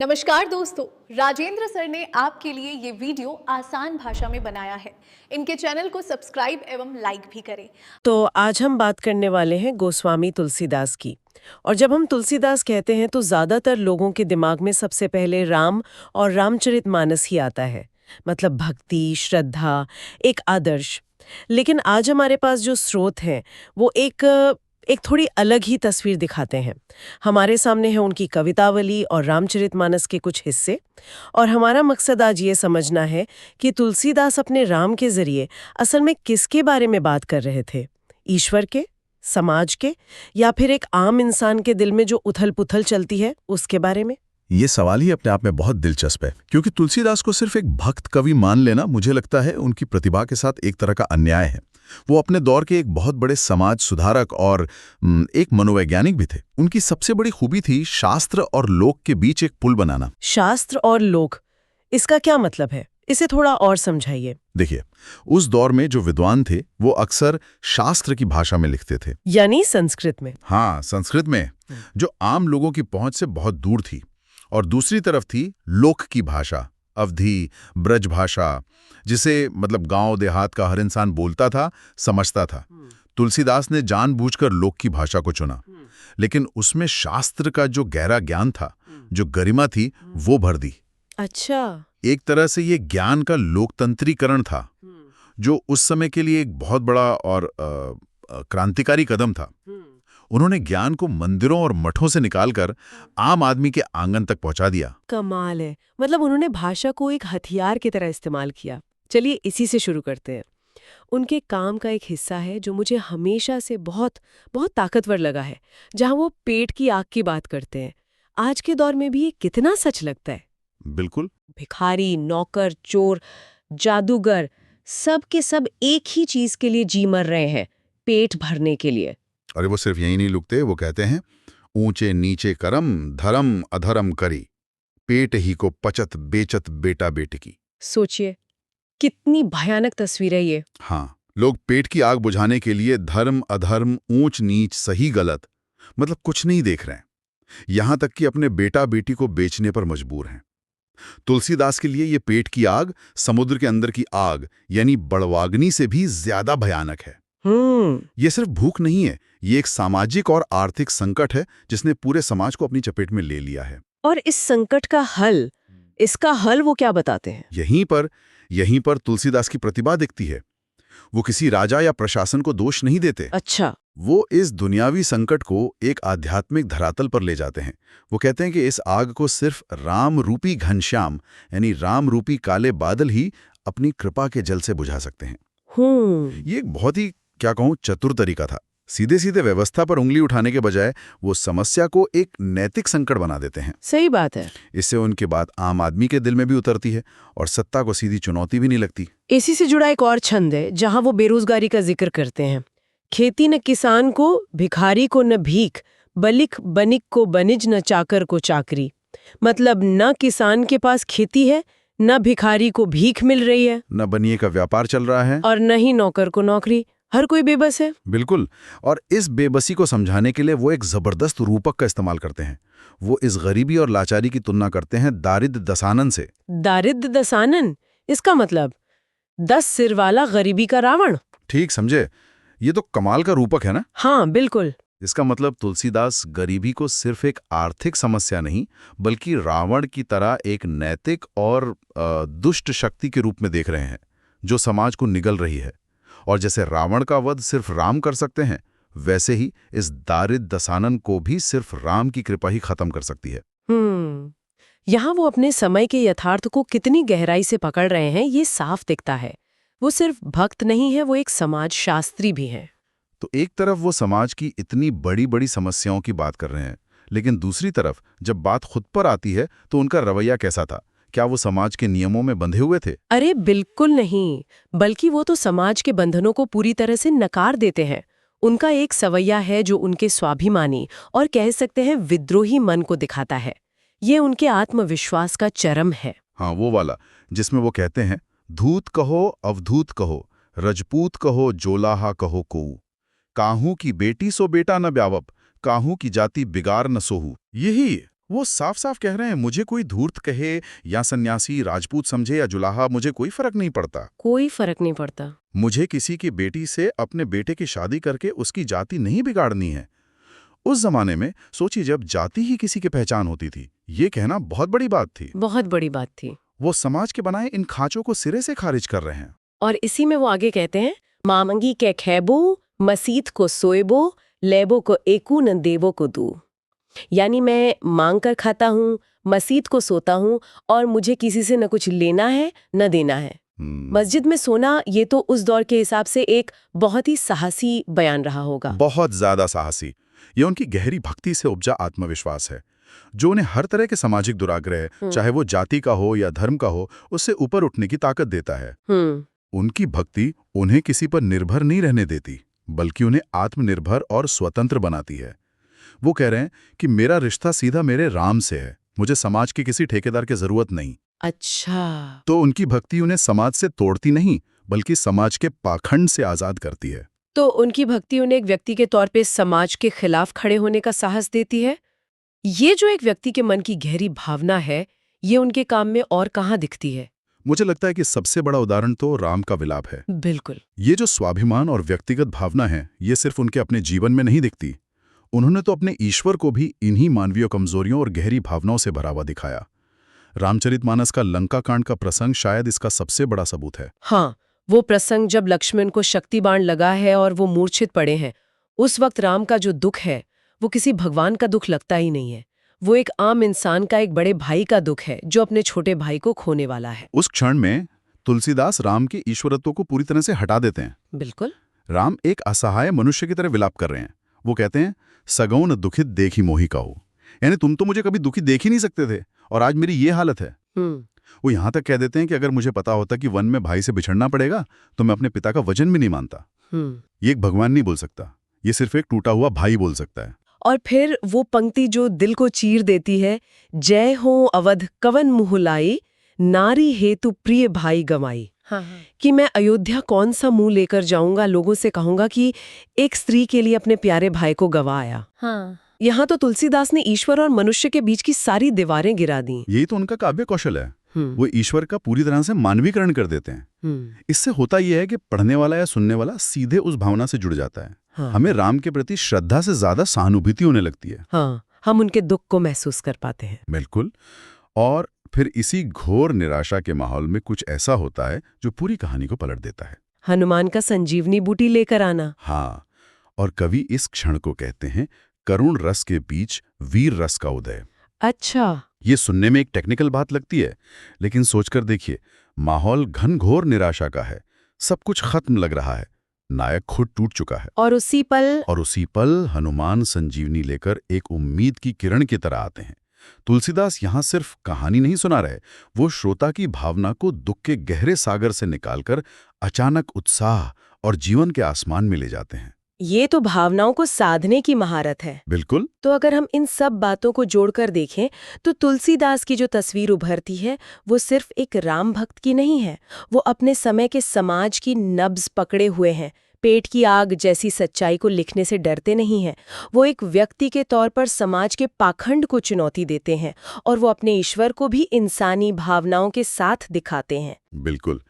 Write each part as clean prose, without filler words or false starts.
नमस्कार दोस्तों, राजेंद्र सर ने आपके लिए ये वीडियो आसान भाषा में बनाया है। इनके चैनल को सब्सक्राइब एवं लाइक भी करें। तो आज हम बात करने वाले हैं गोस्वामी तुलसीदास की। और जब हम तुलसीदास कहते हैं तो ज़्यादातर लोगों के दिमाग में सबसे पहले राम और रामचरितमानस ही आता है। मतलब भक्ति, श्रद्धा, एक आदर्श। लेकिन आज हमारे पास जो स्रोत हैं वो एक थोड़ी अलग ही तस्वीर दिखाते हैं। हमारे सामने है उनकी कवितावली और रामचरितमानस के कुछ हिस्से। और हमारा मकसद आज ये समझना है कि तुलसीदास अपने राम के जरिए असल में किसके बारे में बात कर रहे थे, ईश्वर के, समाज के, या फिर एक आम इंसान के दिल में जो उथल पुथल चलती है उसके बारे में। ये सवाल ही अपने आप में बहुत दिलचस्प है, क्योंकि तुलसीदास को सिर्फ एक भक्त कवि मान लेना मुझे लगता है उनकी प्रतिभा के साथ एक तरह का अन्याय है। वो अपने दौर के एक बहुत बड़े समाज सुधारक और एक मनोवैज्ञानिक भी थे। उनकी सबसे बड़ी खूबी थी शास्त्र और लोक के बीच एक पुल बनाना। शास्त्र और लोक, इसका क्या मतलब है? इसे थोड़ा और समझाइए। देखिए, उस दौर में जो विद्वान थे वो अक्सर शास्त्र की भाषा में लिखते थे, यानी संस्कृत में। हाँ, संस्कृत में, जो आम लोगों की पहुंच से बहुत दूर थी। और दूसरी तरफ थी लोक की भाषा, अवधी, ब्रज भाषा, जिसे मतलब गांव देहात का हर इंसान बोलता था, समझता था। तुलसीदास ने जानबूझकर लोक की भाषा को चुना, लेकिन उसमें शास्त्र का जो गहरा ज्ञान था, जो गरिमा थी, वो भर दी। अच्छा। एक तरह से ये ज्ञान का लोकतंत्रीकरण था, जो उस समय के लिए एक बहुत बड़ा और क्रांतिकारी कदम था। उन्होंने ज्ञान को मंदिरों और मठों से निकालकर आम आदमी के आंगन तक पहुंचा दिया। कमाल है। मतलब उन्होंने भाषा को एक हथियार की तरह इस्तेमाल किया। चलिए इसी से शुरू करते हैं। उनके काम का एक हिस्सा है जो मुझे हमेशा से बहुत बहुत ताकतवर लगा है, जहां वो पेट की आग की बात करते हैं। आज के दौर में भी ये कितना सच लगता है। बिल्कुल। भिखारी, नौकर, चोर, जादूगर, सब के सब एक ही चीज के लिए जी मर रहे हैं, पेट भरने के लिए। अरे वो सिर्फ यही नहीं लिखते, वो कहते हैं ऊंचे नीचे करम धर्म अधर्म करी, पेट ही को पचत बेचत बेटा बेटी की। सोचिए कितनी भयानक तस्वीर है ये। हाँ, लोग पेट की आग बुझाने के लिए धर्म अधर्म, ऊंच नीच, सही गलत, मतलब कुछ नहीं देख रहे हैं। यहां तक कि अपने बेटा बेटी को बेचने पर मजबूर हैं। तुलसीदास के लिए ये पेट की आग समुद्र के अंदर की आग यानी बड़वाग्नि से भी ज्यादा भयानक है। ये सिर्फ भूख नहीं है, ये एक सामाजिक और आर्थिक संकट है जिसने पूरे समाज को अपनी चपेट में ले लिया है। और इस संकट का हल, इसका हल वो क्या बताते हैं? यहीं पर तुलसीदास की प्रतिभा दिखती है। वो किसी राजा या प्रशासन को दोष नहीं देते। अच्छा। वो इस दुनियावी संकट को एक आध्यात्मिक धरातल पर ले जाते हैं। वो कहते हैं कि इस आग को सिर्फ राम रूपी घनश्याम यानी राम रूपी काले बादल ही अपनी कृपा के जल से बुझा सकते हैं। ये एक बहुत ही, क्या कहूं, चतुर तरीका था। सीधे सीधे व्यवस्था पर उंगली उठाने के बजाय वो समस्या को एक नैतिक संकट बना देते हैं। सही बात है। इससे उनके बात आम आदमी के दिल में भी उतरती है और सत्ता को सीधी चुनौती भी नहीं लगती। इसी से जुड़ा एक और छंद है जहां वो बेरोजगारी का जिक्र करते हैं। खेती न किसान को, भिखारी को न भीख, बलिक बनिक को बनिज, न चाकर को चाकरी। मतलब न किसान के पास खेती है, न भिखारी को भीख मिल रही है, न बनिए का व्यापार चल रहा है, और न ही नौकर को नौकरी। हर कोई बेबस है। बिल्कुल। और इस बेबसी को समझाने के लिए वो एक जबरदस्त रूपक का इस्तेमाल करते हैं। वो इस गरीबी और लाचारी की तुलना करते हैं दारिद्र दसानन से। दारिद्र दसानन, इसका मतलब 10 सिर वाला गरीबी का रावण। ठीक समझे, ये तो कमाल का रूपक है ना। हाँ बिल्कुल। इसका मतलब तुलसीदास गरीबी को सिर्फ एक आर्थिक समस्या नहीं, बल्कि रावण की तरह एक नैतिक और दुष्ट शक्ति के रूप में देख रहे हैं, जो समाज को निगल रही है। और जैसे रावण का वध सिर्फ राम कर सकते हैं, वैसे ही इस दारिद्र दसानन को भी सिर्फ राम की कृपा ही खत्म कर सकती है। यहाँ वो अपने समय के यथार्थ को कितनी गहराई से पकड़ रहे हैं, ये साफ दिखता है। वो सिर्फ भक्त नहीं है, वो एक समाज शास्त्री भी है। तो एक तरफ वो समाज की इतनी बड़ी बड़ी समस्याओं की बात कर रहे हैं, लेकिन दूसरी तरफ जब बात खुद पर आती है तो उनका रवैया कैसा था? क्या वो समाज के नियमों में बंधे हुए थे? अरे बिल्कुल नहीं, बल्कि वो तो समाज के बंधनों को पूरी तरह से नकार देते हैं। उनका एक सवैया है जो उनके स्वाभिमानी और कह सकते हैं विद्रोही मन को दिखाता है। ये उनके आत्मविश्वास का चरम है। हाँ, वो वाला जिसमें वो कहते हैं, धूत कहो अवधूत कहो, रजपूत कहो जोलाहा कहो कोऊ, काहू की बेटी सो बेटा न ब्यावप, काहू की जाति बिगार न सोहू। यही वो साफ साफ कह रहे हैं, मुझे कोई धूर्त कहे या सन्यासी, राजपूत समझे या जुलाहा, मुझे कोई फर्क नहीं पड़ता। कोई फर्क नहीं पड़ता। मुझे किसी की बेटी से अपने बेटे की शादी करके उसकी जाति नहीं बिगाड़नी है। उस जमाने में सोचिए, जब जाति ही किसी की पहचान होती थी, ये कहना बहुत बड़ी बात थी। बहुत बड़ी बात थी। वो समाज के बनाए इन खांचों को सिरे से खारिज कर रहे हैं। और इसी में वो आगे कहते हैं, मामंगी के खैबो, मसीत को सोएबो, लेबो को एकू न देवो को दू। यानी मैं मांग कर खाता हूँ, मसीत को सोता हूँ, और मुझे किसी से न कुछ लेना है न देना है। मस्जिद में सोना, ये तो उस दौर के हिसाब से एक बहुत ही साहसी बयान रहा होगा। बहुत ज्यादा साहसी। ये उनकी गहरी भक्ति से उपजा आत्मविश्वास है, जो उन्हें हर तरह के सामाजिक दुराग्रह, चाहे वो जाति का हो या धर्म का हो, उससे ऊपर उठने की ताकत देता है। उनकी भक्ति उन्हें किसी पर निर्भर नहीं रहने देती, बल्कि उन्हें आत्मनिर्भर और स्वतंत्र बनाती है। वो कह रहे हैं कि मेरा रिश्ता सीधा मेरे राम से है, मुझे समाज के किसी ठेकेदार की जरूरत नहीं। अच्छा। तो उनकी भक्ति उन्हें समाज से तोड़ती नहीं, बल्कि समाज के पाखंड से आजाद करती है। तो उनकी भक्ति उन्हें एक व्यक्ति के तौर पे समाज के खिलाफ खड़े होने का साहस देती है। ये जो एक व्यक्ति के मन की गहरी भावना है, ये उनके काम में और कहाँ दिखती है? मुझे लगता है कि सबसे बड़ा उदाहरण तो राम का विलाप है। बिल्कुल। ये जो स्वाभिमान और व्यक्तिगत भावना है, ये सिर्फ उनके अपने जीवन में नहीं दिखती। उन्होंने तो अपने ईश्वर को भी इन्हीं मानवीय कमजोरियों और गहरी भावनाओं से भरा हुआ दिखाया। रामचरितमानस का लंका कांड का प्रसंग शायद इसका सबसे बड़ा सबूत है। हाँ, वो प्रसंग जब लक्ष्मण को शक्ति बाण लगा है और वो मूर्छित पड़े हैं, उस वक्त राम का जो दुख है, वो किसी भगवान का दुख लगता ही नहीं है। वो एक आम इंसान का, एक बड़े भाई का दुख है, जो अपने छोटे भाई को खोने वाला है। उस क्षण में तुलसीदास राम के ईश्वरत्व को पूरी तरह से हटा देते हैं। बिल्कुल। राम एक असहाय मनुष्य की तरह विलाप कर रहे हैं। वो कहते हैं, सगौन दुखित देखी मोही काहू, यानी तुम तो मुझे कभी दुखी देख ही नहीं सकते थे, और आज मेरी ये हालत है। वो यहां तक कह देते हैं कि अगर मुझे पता होता कि वन में भाई से बिछड़ना पड़ेगा, तो मैं अपने पिता का वचन भी नहीं मानता। ये एक भगवान नहीं बोल सकता, ये सिर्फ एक टूटा हुआ भाई बोल सकता है। और फिर वो पंक्ति जो दिल को चीर देती है, जय हो अवध कवन मुँह लाई, नारी हेतु प्रिय भाई गंवाई। कि मैं अयोध्या कौन सा मुंह लेकर जाऊंगा, लोगों से कहूंगा कि एक स्त्री के लिए अपने प्यारे भाई को गंवाया। यहाँ तो तुलसीदास ने ईश्वर और मनुष्य के बीच की सारी दीवारें गिरा दी। यही तो उनका काव्य कौशल है। वो ईश्वर का पूरी तरह से मानवीकरण कर देते हैं। इससे होता यह है कि पढ़ने वाला या सुनने वाला सीधे उस भावना से जुड़ जाता है। हमें राम के प्रति श्रद्धा से ज्यादा सहानुभूति होने लगती है। हाँ, हम उनके दुख को महसूस कर पाते हैं। बिल्कुल। और फिर इसी घोर निराशा के माहौल में कुछ ऐसा होता है जो पूरी कहानी को पलट देता है। हनुमान का संजीवनी बूटी लेकर आना। हाँ, और कवि इस क्षण को कहते हैं करुण रस के बीच वीर रस का उदय। अच्छा। ये सुनने में एक टेक्निकल बात लगती है, लेकिन सोचकर देखिए, माहौल घनघोर निराशा का है, सब कुछ खत्म लग रहा है, नायक खुद टूट चुका है, और उसी पल हनुमान संजीवनी लेकर एक उम्मीद की किरण की तरह आते हैं। तुलसीदास यहाँ सिर्फ कहानी नहीं सुना रहे, वो श्रोता की भावना को दुख के गहरे सागर से निकालकर अचानक उत्साह और जीवन के आसमान में ले जाते हैं। ये तो भावनाओं को साधने की महारत है। बिल्कुल। तो अगर हम इन सब बातों को जोड़कर देखें, तो तुलसीदास की जो तस्वीर उभरती है, वो सिर्फ एक राम भक्त की नहीं है। वो अपने समय के समाज की नब्ज पकड़े हुए हैं, पेट की आग जैसी सच्चाई को लिखने से डरते नहीं हैं। वो एक व्यक्ति के तौर पर समाज के पाखंड को चुनौती देते हैं, और वो अपने ईश्वर को भी इंसानी भावनाओं के साथ दिखाते हैं। बिल्कुल।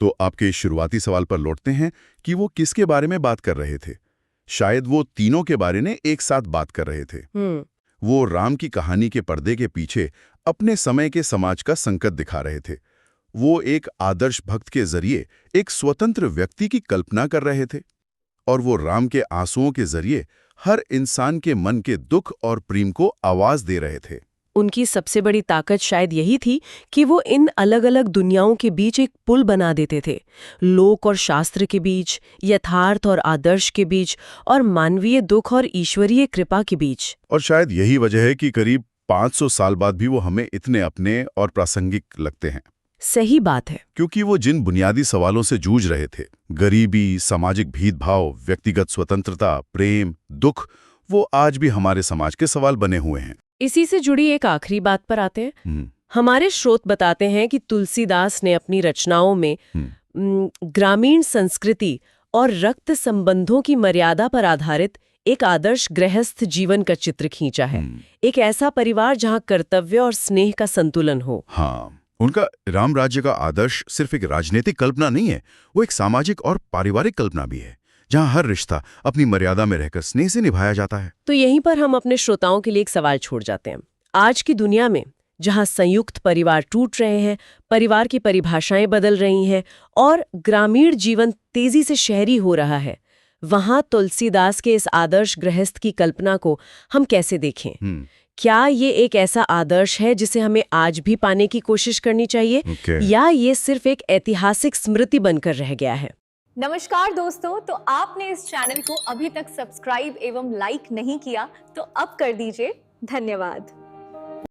तो आपके शुरुआती सवाल पर लौटते हैं कि वो किसके बारे में बात कर रहे थे। शायद वो तीनों के बारे में एक साथ बात कर रहे थे। वो राम की कहानी के पर्दे के पीछे अपने समय के समाज का संकट दिखा रहे थे। वो एक आदर्श भक्त के जरिए एक स्वतंत्र व्यक्ति की कल्पना कर रहे थे, और वो राम के आंसुओं के जरिए हर इंसान के मन के दुख और प्रेम को आवाज दे रहे थे। उनकी सबसे बड़ी ताकत शायद यही थी कि वो इन अलग अलग दुनियाओं के बीच एक पुल बना देते थे, लोक और शास्त्र के बीच, यथार्थ और आदर्श के बीच, और मानवीय दुख और ईश्वरीय कृपा के बीच। और शायद यही वजह है कि करीब 500 साल बाद भी वो हमें इतने अपने और प्रासंगिक लगते हैं। सही बात है। क्योंकि वो जिन बुनियादी सवालों से जूझ रहे थे, गरीबी, सामाजिक भेदभाव, व्यक्तिगत स्वतंत्रता, प्रेम, दुख, वो आज भी हमारे समाज के सवाल बने हुए हैं। इसी से जुड़ी एक आखिरी बात पर आते हैं। हमारे स्रोत बताते हैं कि तुलसीदास ने अपनी रचनाओं में ग्रामीण संस्कृति और रक्त संबंधों की मर्यादा पर आधारित एक आदर्श गृहस्थ जीवन का चित्र खींचा है। एक ऐसा परिवार जहां कर्तव्य और स्नेह का संतुलन हो। हाँ, उनका राम राज्य का आदर्श सिर्फ एक राजनीतिक कल्पना नहीं है, वो एक सामाजिक और पारिवारिक कल्पना भी है, जहां हर रिश्ता अपनी मर्यादा में रहकर स्नेह से निभाया जाता है। तो यहीं पर हम अपने श्रोताओं के लिए एक सवाल छोड़ जाते हैं। आज की दुनिया में जहां संयुक्त परिवार टूट रहे हैं, परिवार की परिभाषाएं बदल रही हैं और ग्रामीण जीवन तेजी से शहरी हो रहा है, वहां तुलसीदास के इस आदर्श गृहस्थ की कल्पना को हम कैसे देखें? क्या ये एक ऐसा आदर्श है जिसे हमें आज भी पाने की कोशिश करनी चाहिए, या ये सिर्फ एक ऐतिहासिक स्मृति बनकर रह गया है? नमस्कार दोस्तों, तो आपने इस चैनल को अभी तक सब्सक्राइब एवं लाइक नहीं किया तो अब कर दीजिए। धन्यवाद।